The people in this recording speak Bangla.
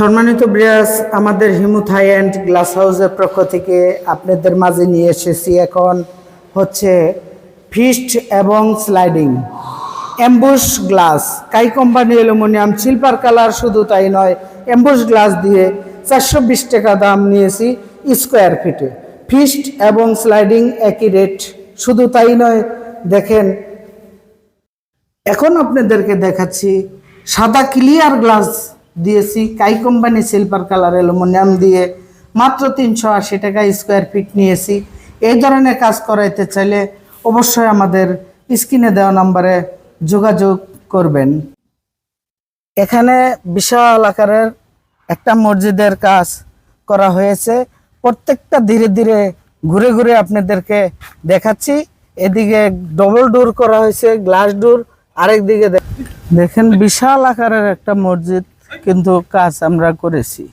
সম্মানিত ব্রিয়াস, আমাদের হিমু থাই অ্যান্ড গ্লাস হাউসের পক্ষ থেকে আপনাদের মাঝে নিয়ে এসেছি এখন হচ্ছে ফিস্ট এবং স্লাইডিং অ্যাম্বুশ গ্লাস। কাই কোম্পানি অ্যালুমিনিয়াম সিলভার কালার, শুধু তাই নয়, অ্যাম্বুশ গ্লাস দিয়ে 420 টাকা দাম নিয়েছি স্কোয়ার ফিটে। ফিস্ট এবং স্লাইডিং একই রেট, শুধু তাই নয়, দেখেন এখন আপনাদেরকে দেখাচ্ছি সাদা ক্লিয়ার গ্লাস দিয়েছি কাই কোম্পানি সিলভার কালার অ্যালুমিনিয়াম দিয়ে, মাত্র 380 টাকা স্কোয়ার ফিট নিয়েছি। এই ধরনের কাজ করাইতে চাইলে অবশ্যই আমাদের স্ক্রিনে দেওয়া নম্বরে যোগাযোগ করবেন। এখানে বিশাল আকারের একটা মসজিদের কাজ করা হয়েছে, প্রত্যেকটা ধীরে ধীরে ঘুরে ঘুরে আপনাদেরকে দেখাচ্ছি। এদিকে ডবল ডোর করা হয়েছে, গ্লাস ডোর, আরেক দিকে দেখেন বিশাল আকারের একটা মসজিদ কিন্তু কাজ আমরা করেছি।